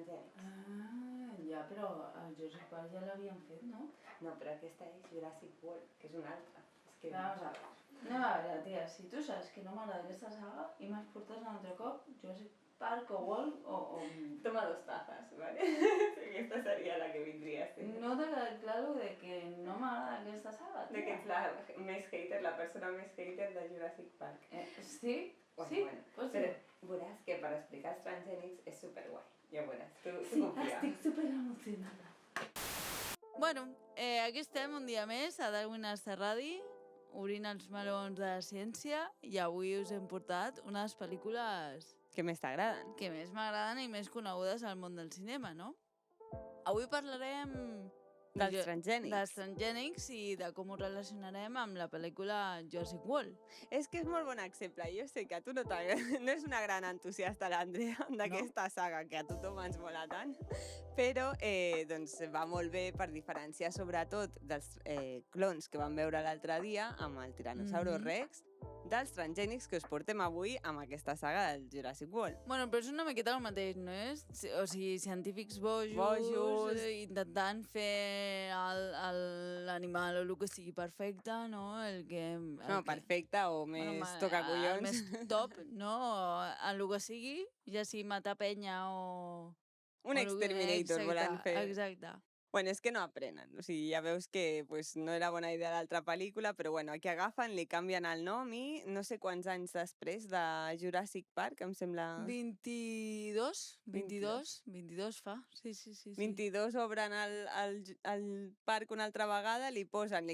transgènics. Ja, però el Jurassic Park ja l'havien fet, no? No, però aquesta és Jurassic World, que és una altra. És que... Vamos a ver. Anem a veure, tia, si tu saps que no m'agrada aquesta saga i m'has portat un altre cop Jurassic Park o World o... Toma 2 tazas, ¿vale? Aquesta seria la que vindria, sí. No t'ha quedat clar de que no m'agrada aquesta saga, tia? De que ets la més hater, la persona més hater de Jurassic Park. Sí, Bueno, sí, bueno. pues Però sí. veuràs que per explicar els transgènics és superguai. Ja ho veuràs, tu Sí, confia. estic superemocionada. Bueno, aquí estem un dia més a Darwin Asterradi, obrint els melons de la ciència, i avui us hem portat unes pel·lícules Què més t'agraden? que més m'agraden i més conegudes al món del cinema, no? Avui parlarem Dels transgènics. dels transgènics i de com ho relacionarem amb la pel·lícula Jurassic World. És que és molt bon exemple. Jo sé que a tu no és una gran entusiasta, l'Andrea, d'aquesta saga que a tothom ens mola tant, però doncs va molt bé per diferenciar sobretot dels clons que vam veure l'altre dia amb el Tyrannosaurus Rex, dels transgènics que us portem avui amb aquesta saga del Jurassic World. Bueno, però és una miqueta el mateix, no és? O sigui, científics bojos intentant fer l'animal o el que sigui perfecte, no? No, perfecte o més tocacollons. El més top, no? En el que sigui, ja sigui matar penya o... Un exterminator volen fer. Exacte. Bueno, és que no aprenen. O sigui, ja veus que pues, no era bona idea l'altra pel·lícula, però bueno, aquí agafen, li canvien el nom i no sé quants anys després de Jurassic Park, em sembla... 22 fa. Sí. 22 obren el parc una altra vegada, li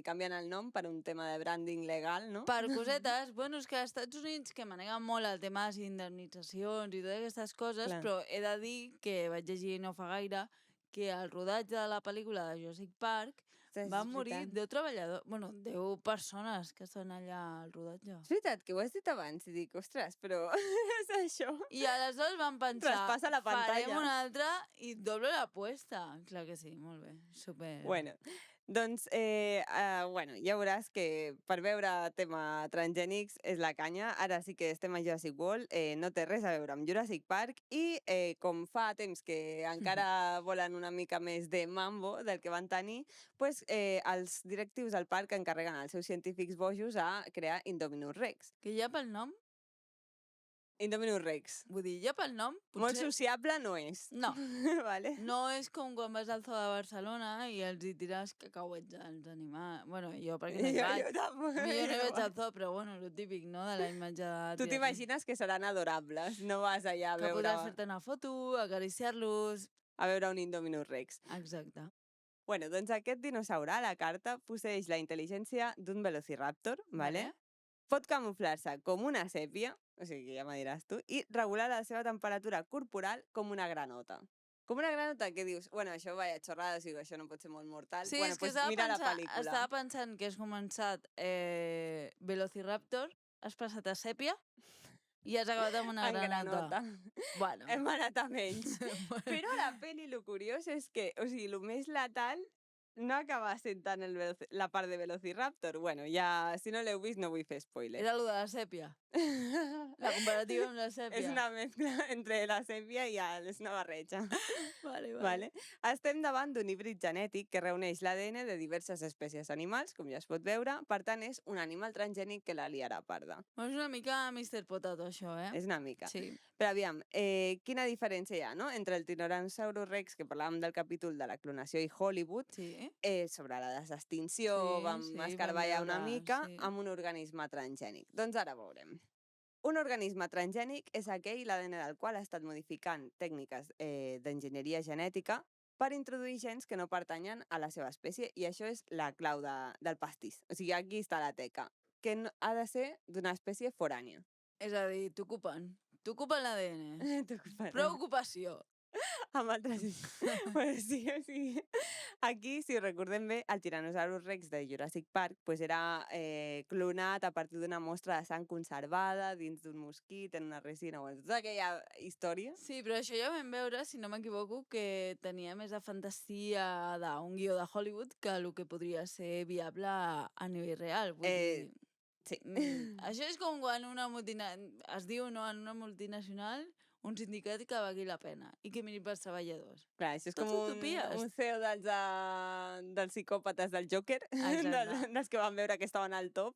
canvien el nom per un tema de branding legal, no? Per cosetes, bueno, és que als Estats Units que maneguen molt el tema de les indemnitzacions i totes aquestes coses, Clar. però he de dir que vaig llegir no fa gaire que al rodatge de la pel·lícula de Jurassic Park van morir 10 treballadors, bueno, 10 persones que estan allà al rodatge. És veritat, que ho has dit abans i dic, ostres, però és això. I aleshores van pensar, Traspassa la pantalla. farem una altra i doble l'apuesta. Clar que sí, molt bé, super... Bueno, doncs, bueno, ja veuràs que per veure tema transgènics és la canya. Ara sí que estem a Jurassic World, no té res a veure amb Jurassic Park i com fa temps que encara volen una mica més de mambo del que van tenir, pues, els directius del parc encarreguen als seus científics bojos a crear Indominus Rex. Que ja pel nom, Indominus Rex. vull dir, ja pel nom... Molt sociable no és. No. Vale. No és com quan vas al Zoo de Barcelona i els hi tires cacauets als animals. Bueno, jo perquè no hi vaig. Jo tampoc. Jo no hi vaig al zoo, però bueno, el típic, no?, de la imatge de... Tu t'imagines que seran adorables, no vas allà a que veure... podràs fer-te una foto, acariciar-los... A veure un Indominus Rex. Exacte. Bueno, doncs aquest dinosaure a la carta posseeix la intel·ligència d'un velociraptor, ¿vale? Pot camuflar-se com una sèpia, o sigui, ja me diràs tu, i regular la seva temperatura corporal com una granota. Com una granota que dius, bueno, això vaya xorrada, o sigui, això no pot ser molt mortal. Sí, bueno, és que pues mira la pel·lícula. estava pensant que has començat Velociraptor, has passat a sèpia i has acabat amb una granota. Bueno. Hem anat a menys. Però la pel·li, lo curiós és que, o sigui, el més letal no acaba sent tant la part de Velociraptor. Bueno, ja, si no l'heu vist, no vull fer spoiler. Era lo de la sèpia. La comparativa amb la sèpia. És una mescla entre la sèpia i és una barreja. Vale. Estem davant d'un híbrid genètic que reuneix l'ADN de diverses espècies animals, com ja es pot veure. Per tant, és un animal transgènic que la liarà parda. És una mica Mr. Potato, això, eh? És una mica. Sí. Però aviam, quina diferència hi ha, no?, entre el Tyrannosaurus Rex, que parlàvem del capítol de la clonació i Hollywood, sobre la desextinció, vam escarbar ja una mica, amb un organisme transgènic. Doncs ara veurem. Un organisme transgènic és aquell l'ADN del qual ha estat modificant tècniques d'enginyeria genètica per introduir gens que no pertanyen a la seva espècie, i això és la clau del pastís. O sigui, aquí està la teca, que ha de ser d'una espècie forània. És a dir, t'ocupen l'ADN. Preocupació. Amb altres... Bueno, sí, o sigui... Aquí, si recordem bé, el Tyrannosaurus Rex de Jurassic Park pues era clonat a partir d'una mostra de sang conservada dins d'un mosquit, en una resina, bueno, tota aquella història. Sí, però això ja vam veure, si no m'equivoco, que tenia més de fantasia d'un guió de Hollywood que el que podria ser viable a nivell real. Vull dir... Sí. Això és com quan es diu, no, en una multinacional, un sindicat que valgui la pena i que miri pels treballadors. Clar, això és com un CEO dels psicòpates del Joker, dels que van veure que estaven al top,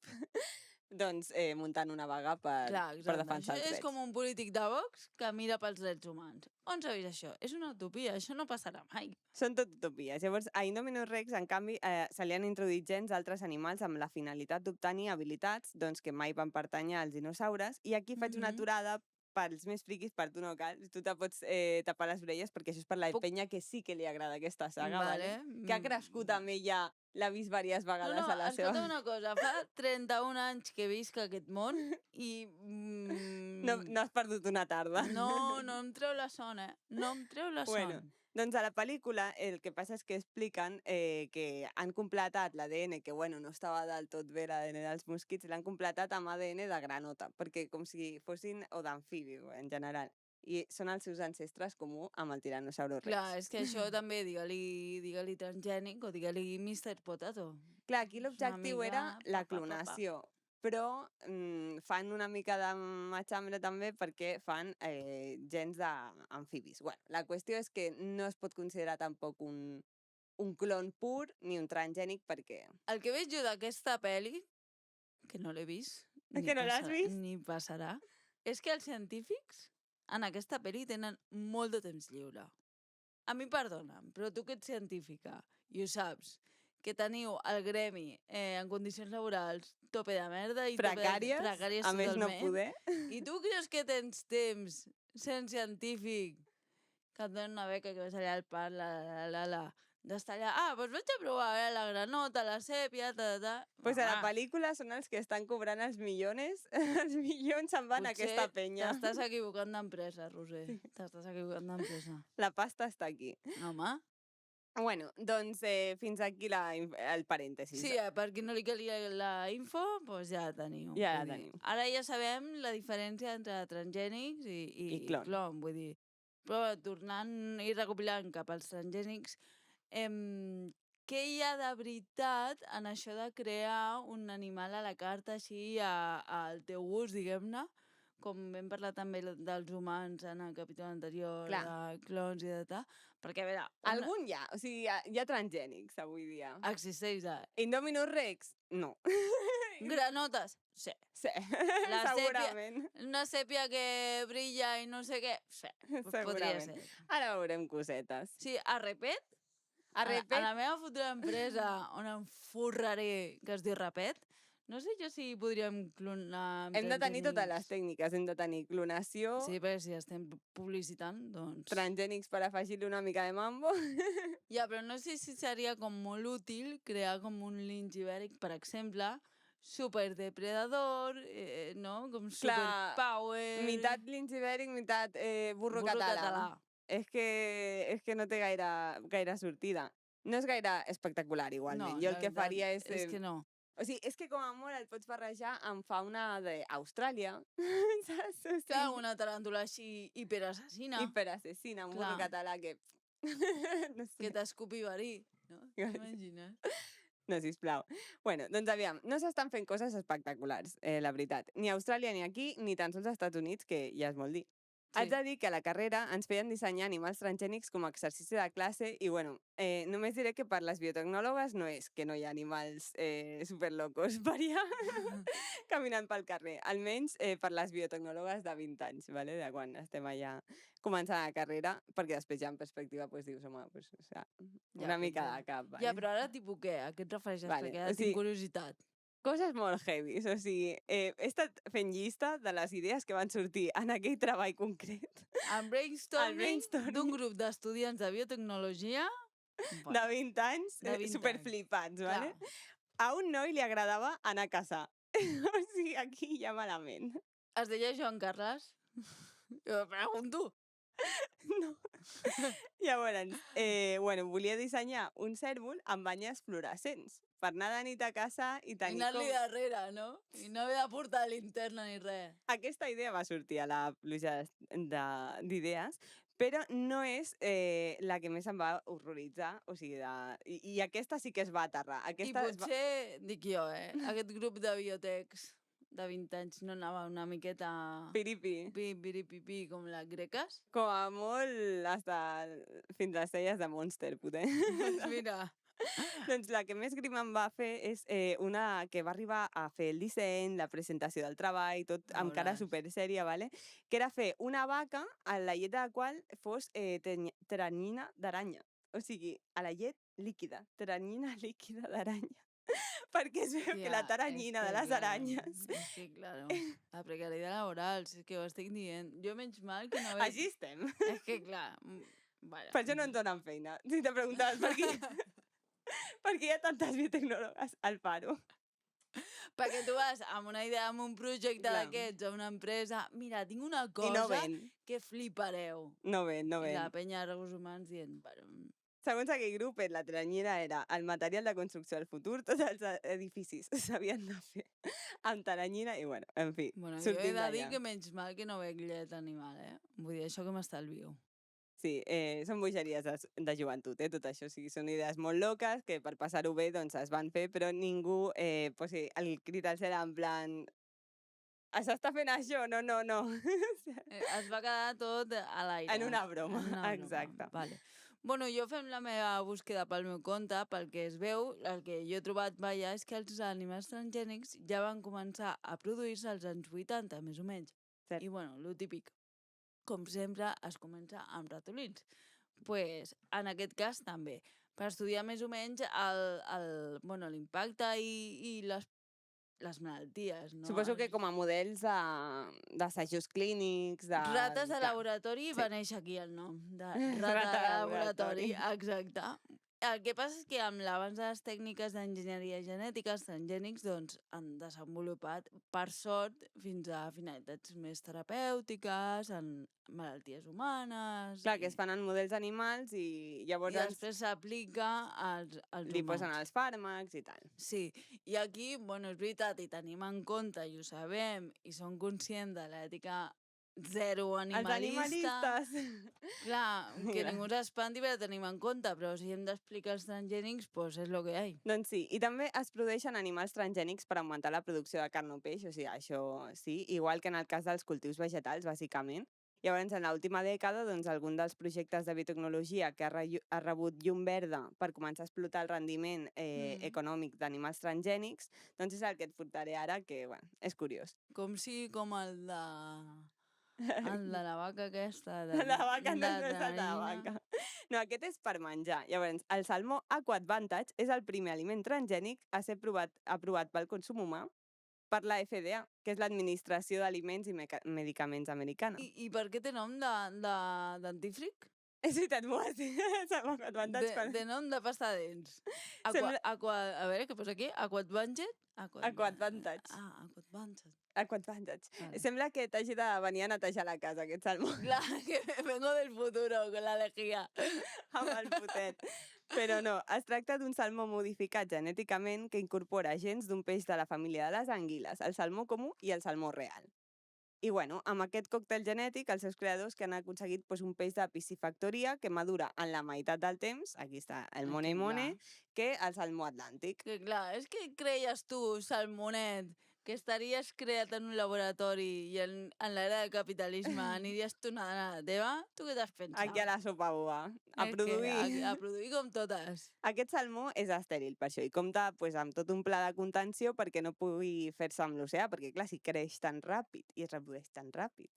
doncs muntant una vaga per defensar els drets. Això és com un polític de Vox que mira pels drets humans. On s'ha vist això? És una utopia, això no passarà mai. Són tot utopies. Llavors, a Indominus Rex, en canvi, se li han introduït gens d'altres animals amb la finalitat d'obtenir habilitats que mai van pertànyer als dinosaures, i aquí faig una aturada pels més friquis, per tu no cal, tu te pots tapar les orelles, perquè això és per la penya que sí que li agrada aquesta saga, que ha crescut amb ella, l'ha vist diverses vegades a la seva... No, escolta una cosa, fa 31 anys que visc aquest món i... No has perdut una tarda. No em treu la son, no em treu la son. Bueno, doncs a la pel·lícula el que passa és que expliquen que han completat l'ADN, que no estava del tot bé l'ADN dels mosquits, l'han completat amb ADN de granota, perquè com si fossin, o d'amfibi en general, i són els seus ancestres comú amb el Tyrannosaurus Rex. Clar, és que això també, digue-li transgènic o digue-li Mr. Potato. Clar, aquí l'objectiu era la clonació, però fan una mica de matxambre també perquè fan gens d'amfibis. La qüestió és que no es pot considerar tampoc un clon pur ni un transgènic perquè... El que veig jo d'aquesta pel·li, que no l'he vist, que no l'has vist? Ni passarà, és que els científics en aquesta pel·li tenen molt de temps lliure. A mi perdona'm, però tu que ets científica i ho saps, que teniu el gremi en condicions laborals tope de merda i precàries a més no poder. I tu creus que tens temps sent científic que et donen una beca que vas allà al parc, d'estar allà, doncs vaig a provar la granota, la sèpia, Pues a la pel·lícula són els que estan cobrant els milions se'n van a aquesta penya. T'estàs equivocant d'empresa, Roser. T'estàs equivocant d'empresa. La pasta està aquí. Home. Bueno, doncs fins aquí el parèntesis. Sí, per qui no li calia la info, doncs ja la teniu. Ja la tenim. Ara ja sabem la diferència entre transgènics i clon, vull dir. Però tornant i recopilant cap als transgènics, què hi ha de veritat en això de crear un animal a la carta així al teu gust, diguem-ne? Com hem parlat també dels humans en el capítol anterior, de clons i de tal, perquè a veure... Algun hi ha, o sigui, hi ha transgènics avui dia. Existeix, Indominus Rex? No. Granotes? Sí. Sí, segurament. Una sèpia que brilla i no sé què? Sí, podria ser. Ara veurem cosetes. Sí, a Repet? A la meva futura empresa on em forraré, que es diu Repet, no sé jo si podríem clonar... Hem de tenir totes les tècniques, hem de tenir clonació... Sí, perquè si estem publicitant, doncs... Transgènics per afegir-li una mica de mambo... Ja, però no sé si seria com molt útil crear com un linx ibèric, per exemple, superdepredador, no? Com superpower... Meitat linx ibèric, meitat burro català. És que no té gaire sortida. No és gaire espectacular, igualment. Jo el que faria és... És que no. O sigui, és que com a molt el pots barrejar amb fauna d'Austràlia. Clar, una taràntula així hiperassassina. Hiperassassina, un burro català que... No sé. Que t'escupi verí, no? T'imagines? No, sisplau. Bueno, doncs aviam, no s'estan fent coses espectaculars, la veritat. Ni a Austràlia ni aquí, ni tan sols als Estats Units, que ja és molt dir. Sí. Haig de dir que a la carrera ens feien dissenyar animals transgènics com a exercici de classe i, només diré que per les biotecnòlogues no és que no hi ha animals superlocos per allà caminant pel carrer. Almenys per les biotecnòlogues de 20 anys, de quan estem allà començant la carrera, perquè després ja en perspectiva dius, home, una mica de cap. Ja, però ara tipus què? A què et refereixes? Perquè ara tinc curiositat. Coses molt heavies, o sigui, he estat fent llista de les idees que van sortir en aquell treball concret. En brainstorming d'un grup d'estudiants de biotecnologia... De 20 anys, superflipats, vale? A un noi li agradava anar a caçar. O sigui, aquí hi ha malament. Es deia Joan Carles? Jo pregunto. No. Llavors, volia dissenyar un cèrvol amb banyes fluorescents per anar de nit a casa i tenir anar-li darrere, no? I no haver de portar linterna ni res. Aquesta idea va sortir a la pluja d'idees, però no és la que més em va horroritzar, o sigui, i aquesta sí que es va aterrar. I potser, dic jo, aquest grup de biotecs de 20 anys no anava una miqueta... Piripi. Piripipi, com les greques? Com a molt, fins les celles de Monster, poder. Doncs mira... Doncs la que més grim em va fer és una que va arribar a fer el disseny, la presentació del treball, tot amb cara supersèria, ¿vale? Que era fer una vaca a la llet de la qual fos teranyina d'aranya. O sigui, a la llet líquida, teranyina líquida d'aranya. Perquè es veu que la teranyina de les aranyes... És que, claro, la precarietat laboral, si és que ho estic dient. Jo menys mal que no veig... Així estem. És que, clar... Vaya. Per això no ens donen feina. Si te preguntaves per què... Perquè hi ha tantes biotecnòlogues al paro. Perquè tu vas amb una idea, amb un projecte d'aquests, a una empresa, mira, tinc una cosa que flipareu. No ven. I la penya de recursos humans dient... Segons aquell grup, la teranyina era el material de construcció del futur, tots els edificis s'havien de fer amb teranyina i, bueno, en fi, bueno, jo he de dir que menys mal que no veig llet animal, Vull dir, això que m'estalvio. Sí, són bogeries de joventut, tot això. O sigui, són idees molt loques que per passar-ho bé doncs es van fer, però ningú, el crit al cel en plan... S'està fent això? No. Es va quedar tot a l'aire. En una broma, exacte. Vale. Bueno, jo fem la meva búsqueda pel meu compte, pel que es veu, el que jo he trobat, és que els animals transgènics ja van començar a produir-se als anys 80, més o menys. Cert. I, bueno, lo típic, com sempre, es comença amb ratolins. Pues, en aquest cas també, per estudiar més o menys l'impacte i les malalties, no? Suposo que com a models d'assajos clínics... Rates de laboratori, va néixer aquí el nom, de rata de laboratori, exacte. El que passa és que amb l'avanç de les tècniques d'enginyeria genètica, els transgènics doncs, han desenvolupat, per sort, fins a finalitats més terapèutiques, en malalties humanes... Clar, que es fan en models animals i llavors... I després s'aplica als humans. Li posen els fàrmacs i tal. Sí, i aquí, bueno, és veritat, i tenim en compte, i ho sabem, i som conscients de l'ètica zero animalista. Els animalistes! Clar, que ningú s'espanti perquè tenim en compte, però si hem d'explicar els transgènics, doncs és el que hi ha. Doncs sí, i també es produeixen animals transgènics per augmentar la producció de carn o peix, o sigui, això sí, igual que en el cas dels cultius vegetals, bàsicament. Llavors, en l'última dècada, doncs, algun dels projectes de biotecnologia que ha rebut llum verda per començar a explotar el rendiment econòmic d'animals transgènics, doncs és el que et portaré ara, que, bueno, és curiós. Com el de... El de la vaca aquesta. La vaca no és de la vaca. No, aquest és per menjar. Llavors, el salmó AquAdvantage és el primer aliment transgènic a ser aprovat pel consum humà per la FDA, que és l'Administració d'Aliments i Medicaments americana. I per què té nom de dentífric? És veritat, m'ho has dit. De nom de pasta de dents. A veure, què posa aquí? AquAdvantage? AquAdvantage. AquAdvantage. AquAdvantage. Sembla que t'hagi de venir a netejar la casa, aquest salmó. Clar, que vengo del futuro, con la lejía. Amb el potet. Però no, es tracta d'un salmó modificat genèticament que incorpora gens d'un peix de la família de les anguiles, el salmó comú i el salmó real. I bueno, amb aquest còctel genètic, els seus creadors que han aconseguit un peix de piscifactoria que madura en la meitat del temps, aquí està el mone, que el salmó atlàntic. Que clar, és que creies tu, salmonet, que estaries creat en un laboratori i en l'era del capitalisme aniries tu nedant a la teva? Tu què t'has pensat? Aquí a la sopa boba. A produir. A produir com totes. Aquest salmó és estèril, per això, i compta amb tot un pla de contenció perquè no pugui fer-se amb l'oceà, perquè clar, si creix tan ràpid i es reprodueix tan ràpid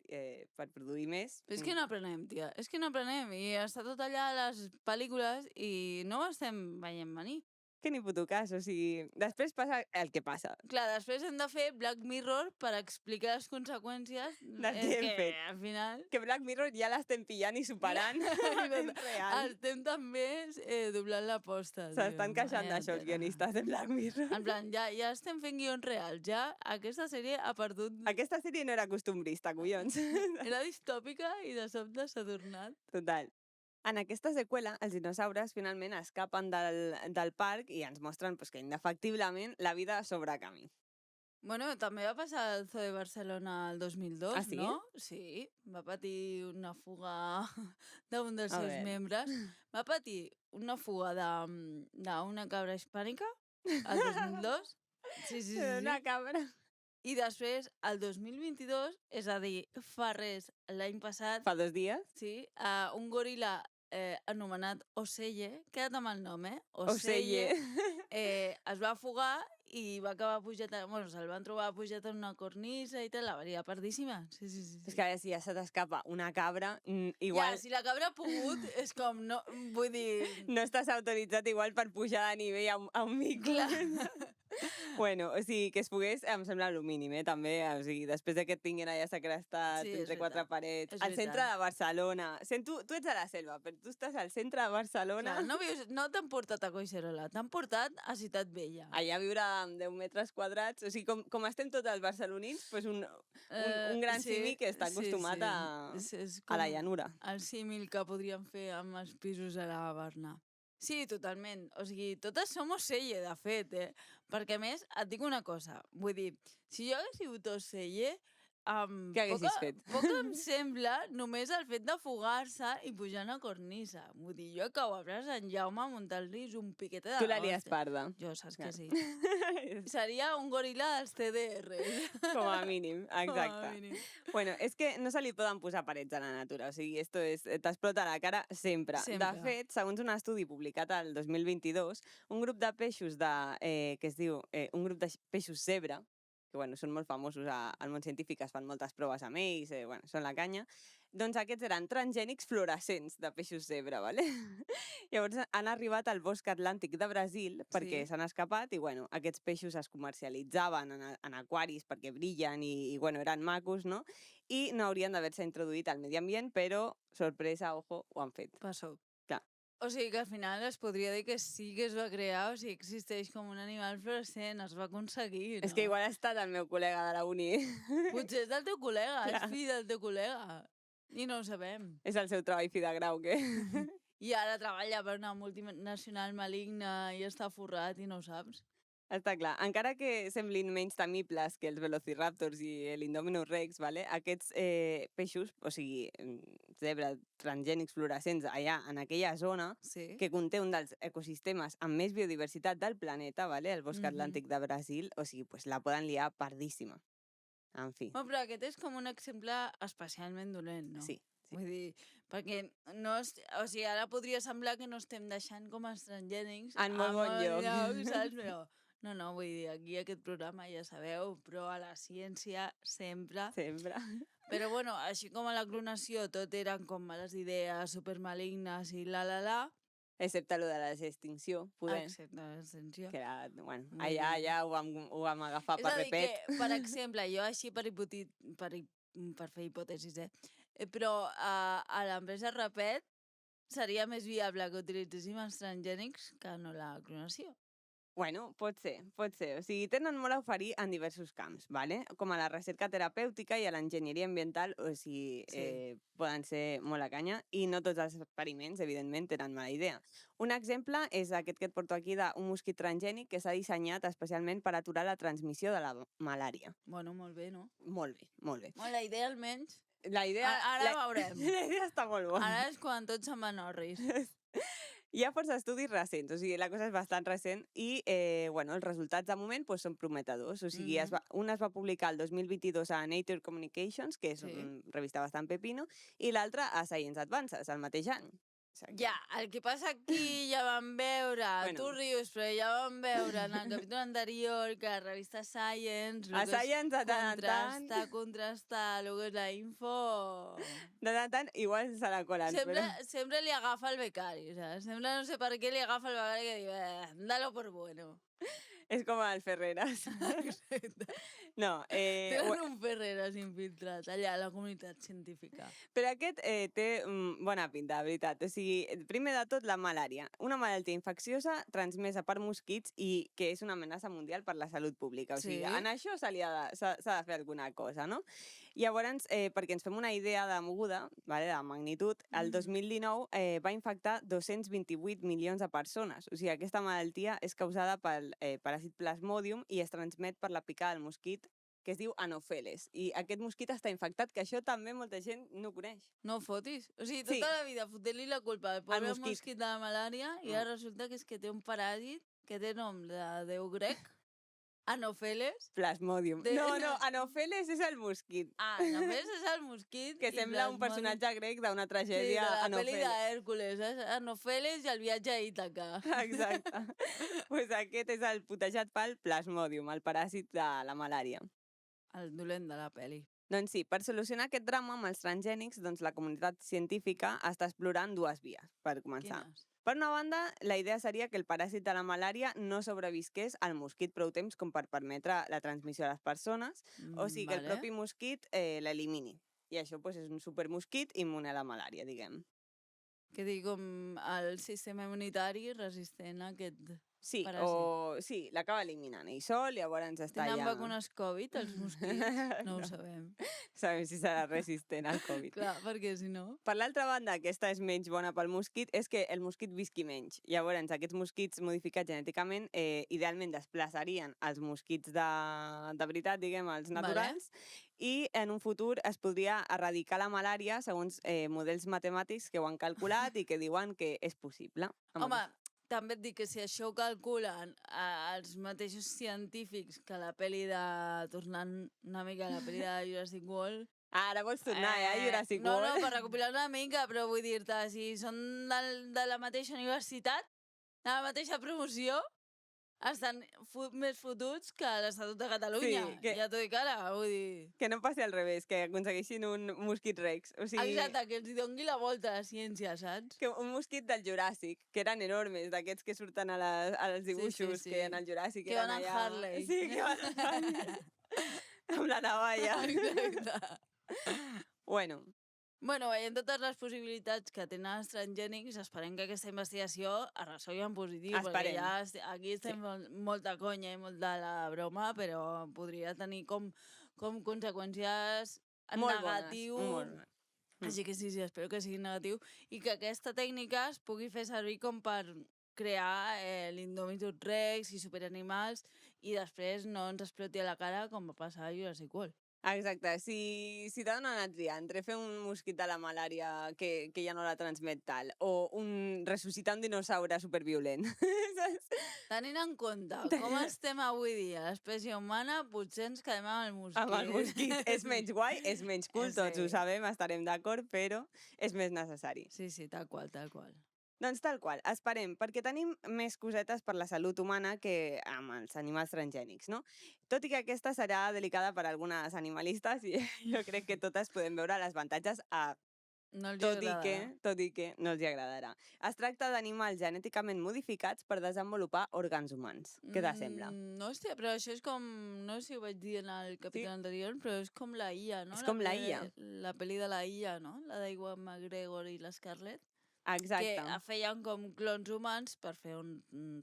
per produir més... Però és que no aprenem, tia, és que no aprenem, i està tot allà a les pel·lícules i no ho estem veient venir. Que ni puto cas, o sigui, després passa el que passa. Clar, després hem de fer Black Mirror per explicar les conseqüències del que hem fet. Al final... Que Black Mirror ja l'estem pillant i superant. Estem també doblant l'aposta. S'estan queixant d'això els guionistes de Black Mirror. En plan, ja estem fent guions reals, ja aquesta sèrie ha perdut... Aquesta sèrie no era costumbrista, collons. Era distòpica i de sobte s'ha tornat. Total. En aquesta seqüela, els dinosaures finalment escapen del parc i ens mostren que indefectiblement la vida sobre camí. Bueno, també va passar al Zoo de Barcelona el 2002, Ah, sí? no? Sí, va patir una fuga d'un dels A seus veure. membres. Va patir una fuga d'una cabra hispànica el 2002. Sí. Una cabra. I després, el 2022, és a dir, fa res, l'any passat, Fa 2 dies? sí, un goril·la anomenat Oseye, queda't amb el nom, Oseye. es va afogar i va acabar pujat, bueno, se'l van trobar pujat en una cornisa i tal, la varia pardíssima. Sí. És que a veure, si ja se t'escapa una cabra, Ja, igual si la cabra ha pogut, és com, no, vull dir... no estàs autoritzat igual per pujar de nivell a un micro. Clar. Bueno, o sigui, que es pogués, em sembla el mínim, també. O sigui, després de que et tinguin allà segrestat Sí, és entre quatre veritat. parets, És al centre veritat. de Barcelona. Tu ets a la selva, però tu estàs al centre de Barcelona. Clar, no t'han portat a Collserola, t'han portat a Ciutat Vella. Allà a viure amb 10 metres quadrats. O sigui, com estem tots els barcelonins, doncs un gran simi que està acostumat a la llanura. El símil que podríem fer amb els pisos a la Barna. Sí, totalment. O sigui, totes som Oseye, de fet, Perquè, a més, et dic una cosa. Vull dir, si jo hagués sigut Oseye, Què haguessis fet? Poc em sembla només el fet d'afogar-se i pujar una cornisa. Vull dir, jo que ho abraç en Jaume a muntar-li un piquete de Tu l'aries parda. Jo, saps que sí. Seria un goril·la dels CDR. Com a mínim, exacte. Com a mínim. Bueno, és que no se li poden posar parets a la natura, o sigui, t'explota la cara sempre. De fet, segons un estudi publicat el 2022, un grup de peixos que es diu un grup de peixos zebra, que bueno, són molt famosos al món científic, es fan moltes proves amb ells, bueno, són la canya, doncs aquests eren transgènics fluorescents de peixos zebra, ¿vale? Llavors han arribat al bosc atlàntic de Brasil perquè s'han escapat i bueno, aquests peixos es comercialitzaven en aquaris perquè brillen i bueno, eren macos, no? I no haurien d'haver-se introduït al medi ambient, però, sorpresa, ojo, ho han fet. Passó. Clar. O sigui que al final es podria dir que sí que es va crear, o sigui, existeix com un animal fluorescent, es va aconseguir, no? És que igual ha estat el meu col·lega de la uni. Potser és del teu col·lega, és fill del teu col·lega. I no ho sabem. És el seu treball fi de grau, què? I ara treballa per una multinacional maligna i està forrat i no ho saps. Està clar. Encara que semblin menys temibles que els velociraptors i l'Indominus Rex, ¿vale? Aquests peixos, o sigui, zebra, transgènics fluorescents allà en aquella zona, que conté un dels ecosistemes amb més biodiversitat del planeta, ¿vale? El bosc atlàntic de Brasil, o sigui, pues la poden liar pardíssima. En fi. Però aquest és com un exemple especialment dolent, no? Sí. Vull dir, perquè no o sigui, ara podria semblar que no estem deixant com els transgènics en molt bon lloc, saps? Però no, vull dir, aquí aquest programa ja sabeu, però a la ciència sempre. Sempre. Però bueno, així com a la clonació tot eren com males idees, supermalignes i la. Excepte lo de la extinció, poder. Excepte la extinció. Que era, bueno, allà ho vam agafar per repet. És a dir que, per exemple, jo així per fer hipòtesis, però a l'empresa Repet seria més viable que utilitzéssim els transgènics que no la clonació. Bueno, pot ser. O sigui, tenen molt a oferir en diversos camps, ¿vale? Com a la recerca terapèutica i a l'enginyeria ambiental, o sigui, poden ser molt a canya, i no tots els experiments, evidentment, tenen mala idea. Un exemple és aquest que et porto aquí d'un mosquit transgènic que s'ha dissenyat especialment per aturar la transmissió de la malària. Bueno, molt bé, no? Molt bé. La idea, almenys... Ara veurem. La idea està molt bona. Ara és quan tots se'n van orris. Hi ha força estudis recents, o sigui, la cosa és bastant recent i, bueno, els resultats de moment pues, són prometedors. O sigui, un es va publicar el 2022 a Nature Communications, que és una revista bastant pepino, i l'altre a Science Advances, el mateix any. Ja, el que passa aquí ja vam veure, tu rius, però ja vam veure en el capítol anterior que la revista Science... A Science, de tant en tant... Contrastar, el que és la info... De tant en tant, igual se la colen. Sempre li agafa el becari, saps? Sempre no sé per què li agafa el becari que diu, dalo por bueno. És com el Ferreras. Exacte. No, tenen un Ferreras infiltrat allà a la comunitat científica. Però aquest té bona pinta, de veritat. O sigui, primer de tot, la malària. Una malaltia infecciosa transmesa per mosquits i que és una amenaça mundial per la salut pública. O sigui, en això s'ha de fer alguna cosa, no? Llavors, perquè ens fem una idea de moguda, de magnitud, el 2019 va infectar 228 milions de persones. O sigui, aquesta malaltia és causada pel paràsit Plasmodium i es transmet per la picada del mosquit que es diu Anopheles. I aquest mosquit està infectat, que això també molta gent no coneix. No fotis. O sigui, tota la vida fotent-li la culpa al pobre mosquit de la malària i ara resulta que és que té un paràsit que té nom de déu grec, Anopheles. Plasmodium. No, Anopheles és el mosquit. Anopheles és el mosquit. Que sembla un personatge grec d'una tragèdia Anopheles. Sí, de la pel·li d'Hèrcules. Anopheles i el viatge a Ítaca. Exacte. Pues aquest és el putejat pel Plasmodium, el paràsit de la malària. El dolent de la pel·li. Doncs sí, per solucionar aquest drama amb els transgènics, doncs la comunitat científica està explorant dues vies, per començar. Quines? Per una banda, la idea seria que el paràsit de la malària no sobrevisqués al mosquit prou temps com per permetre la transmissió a les persones, o sigui que el propi mosquit l'elimini. I això és un supermosquit immune a la malària, diguem. Que digui com el sistema immunitari resistent a aquest... Sí, l'acaba eliminant ell sol, llavors està Tenen vacunes Covid, els mosquits? No ho sabem. Sabem si serà resistent al Covid. Clar, perquè si no... Per l'altra banda, aquesta és menys bona pel mosquit, és que el mosquit visqui menys. Llavors, aquests mosquits modificats genèticament idealment desplaçarien els mosquits de veritat, diguem, els naturals, i en un futur es podria erradicar la malària segons models matemàtics que ho han calculat i que diuen que és possible. Home, també et dic que si això ho calculen els mateixos científics que la pel·li de... tornant una mica a la pel·li de Jurassic World... Ara vols tornar, Jurassic World? No, per recopilar una mica, però vull dir-te, si són de la mateixa universitat, de la mateixa promoció, estan més fotuts que l'Estatut de Catalunya. Sí, ja t'ho dic ara, vull dir... Que no passi al revés, que aconsegueixin un mosquit rex. O sigui... Exacte, que els doni la volta a la ciència, saps? Que un mosquit del Juràssic, que eren enormes, d'aquests que surten als dibuixos, que en el Juràssic que eren allà... Que van en Harley. Sí, que van en Harley. Amb la navalla. Exacte. Bueno, veient totes les possibilitats que tenen els transgènics, esperem que aquesta investigació es resolgui en positiu, perquè ja aquí estem molt de conya i molt de la broma, però podria tenir com conseqüències negatius. Molt bones. Així que sí, espero que sigui negatiu i que aquesta tècnica es pugui fer servir com per crear l'Indominus Rex i superanimals i després no ens exploti a la cara com va passar a Jurassic World. Exacte, si t'ha donat a triar entre fer un mosquit de la malària que ja no la transmet tal o ressuscitar un dinosaure superviolent. Tenint en compte com estem avui dia, l'espècie humana, potser ens quedem amb el mosquit. Amb el mosquit. És menys guai, és menys cool, tots ho sabem, estarem d'acord, però és més necessari. Sí, tal qual, tal qual. Doncs tal qual, esperem, perquè tenim més cosetes per la salut humana que amb els animals transgènics, no? Tot i que aquesta serà delicada per algunes animalistes i jo crec que totes podem veure les avantatges tot i que no els agradarà. Es tracta d'animals genèticament modificats per desenvolupar òrgans humans. Què te sembla? No, hòstia, però això és com... No sé si ho vaig dir en el capítol anterior, però és com la Ia, no? És com la Ia. La pel·li de la Ia, no? La d'Iwan McGregor i l'Scarlett. Exacte. Que feien com clons humans per fer un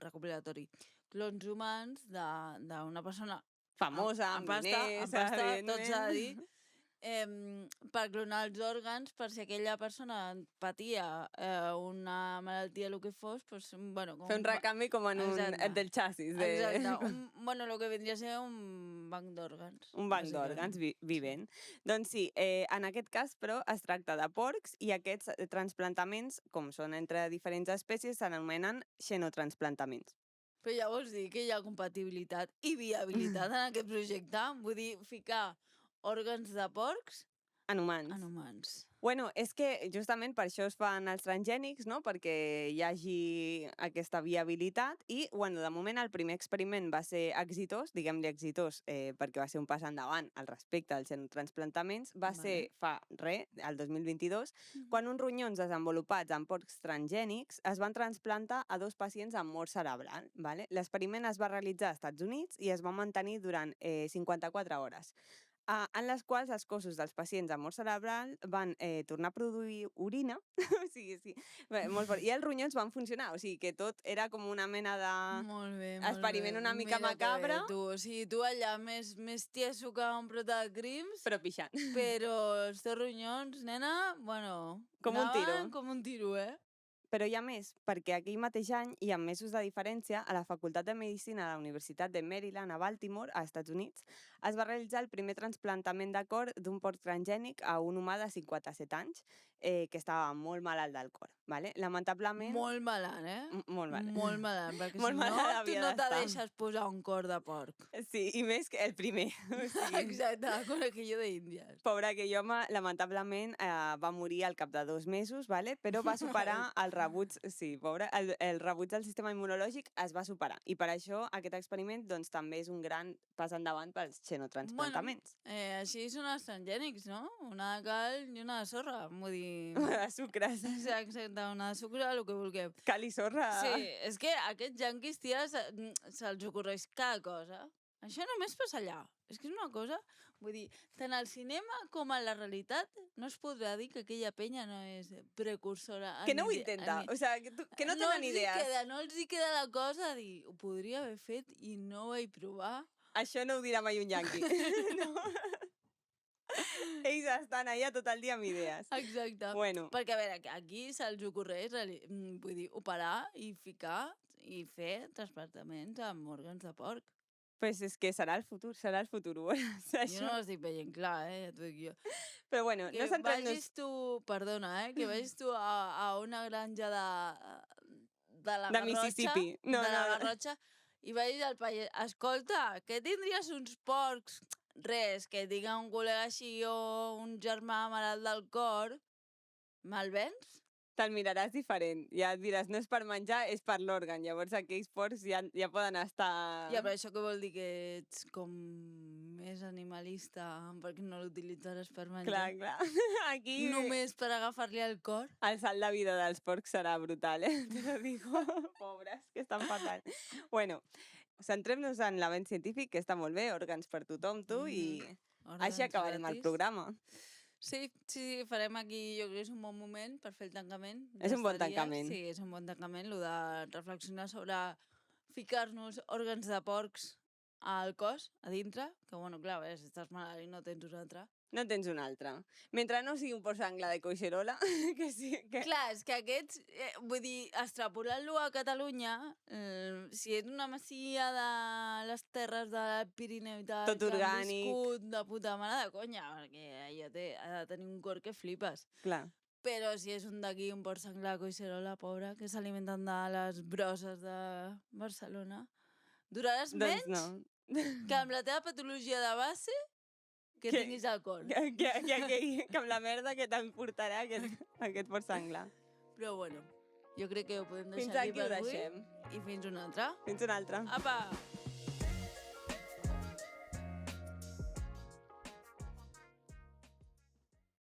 recopilatori. Clons humans d'una persona famosa, amb diners, tots a dir, per clonar els òrgans per si aquella persona patia una malaltia, el que fos, pues, bueno... Fer un recanvi com en del xassis. Exacte, el que vindria a ser un banc d'òrgans. Un banc d'òrgans vivent. Doncs sí, en aquest cas, però, es tracta de porcs i aquests transplantaments, com són entre diferents espècies, s'anomenen xenotransplantaments. Però ja vols dir que hi ha compatibilitat i viabilitat en aquest projecte? Vull dir, ficar òrgans de porcs en humans. En humans. Bueno, és que justament per això es fan els transgènics, no? Perquè hi hagi aquesta viabilitat i, bueno, de moment el primer experiment va ser exitós, diguem-li exitós, perquè va ser un pas endavant al respecte als xenotransplantaments, va ser el 2022, quan uns ronyons desenvolupats en porcs transgènics es van transplantar a 2 pacients amb mort cerebral. Vale? L'experiment es va realitzar als Estats Units i es va mantenir durant 54 hores. en les quals els cossos dels pacients amb mort cerebral van tornar a produir orina, o sigui, sí, molt fort, i els ronyons van funcionar, o sigui que tot era com una mena d'experiment una mica macabre. O sigui, tu allà més tieso que un prota de crims, però pixant. Però els teus ronyons, nena, bueno, com un tiro. Com un tiro, Però hi ha més, perquè aquell mateix any, i amb mesos de diferència, a la Facultat de Medicina de la Universitat de Maryland, a Baltimore, als Estats Units, es va realitzar el primer trasplantament de cor d'un porc transgènic a un humà de 57 anys, que estava molt malalt del cor. Vale? Lamentablement... Molt malalt, Molt malalt. Molt malalt, perquè si no, tu no te deixes posar un cor de porc. Sí, i més que el primer. Exacte, con aquello d'Índies. Pobre aquell home, lamentablement, va morir al cap de 2 mesos, vale? Però va superar el rebuig, sí, pobre, el rebuig del sistema immunològic es va superar. I per això aquest experiment doncs, també és un gran pas endavant pels xenotransplantaments. Bueno, així són els transgènics, no? Una de cal i una de sorra, vull dir... Una de sucres. Exacte, una de sucre, el que vulguem. Cal i sorra. Sí, és que a aquests yanquis, tia, se'ls ocorreix cada cosa. Això només passa allà. És que és una cosa... Vull dir, tant al cinema com a la realitat no es podrà dir que aquella penya no és precursora. Que no ho intenta, o sigui, que no tenen idees. No els hi queda la cosa de dir, ho podria haver fet i no ho vaig provar. Això no ho dirà mai un yanqui. No. Ells estan allà tot el dia amb idees. Exacte. Bueno. Perquè, a veure, aquí se'ls ocorreix, vull dir, operar i ficar i fer trasplantaments amb òrgans de porc. Pues és que serà el futur. Jo no ho estic veient clar, ja t'ho dic jo. Però bueno, no vagis tu, perdona, que vagis tu a una granja de la Garrotxa, Mississippi. De la Garrotxa, i vagis al paller. Escolta, que tindries uns porcs? Res, que diga un col·lega així o un germà malalt del cor, me'l vens? Te'l miraràs diferent. Ja et diràs, no és per menjar, és per l'òrgan. Llavors aquells porcs ja poden estar... Ja, però això què vol dir? Que ets com més animalista perquè no l'utilitzaràs per menjar? Clar. Aquí... Només per agafar-li el cor? El salt de vida dels porcs serà brutal, te lo digo. Pobres, que estan fatal. Bueno, centrem-nos en l'avenç científic, que està molt bé, òrgans per tothom, tu, i així acabarem el programa. Sí, farem aquí, jo crec que és un bon moment per fer el tancament. És un bon tancament. Sí, és un bon tancament, el de reflexionar sobre ficar-nos òrgans de porcs al cos, a dintre, que, bueno, clar, si estàs malalt i no tens un altre. No tens un altre. Mentre no sigui un porc sangla de Collserola, que sí... Que... Clar, és que aquests, vull dir, extrapolant-lo a Catalunya, si és una masia de les terres del Pirineu i tal, tot orgànic, que han viscut de puta mare de conya, perquè allò ha de tenir un cor que flipes. Clar. Però si és un d'aquí, un porc sanglar de Collserola, pobre, que s'alimenten de les brosses de Barcelona, duraràs menys que amb la teva patologia de base que tinguis al cor. Que amb la merda que t'emportarà aquest porc sanglar. Però bueno, jo crec que ho podem deixar aquí per avui. I fins una altra. Fins una altra. Apa!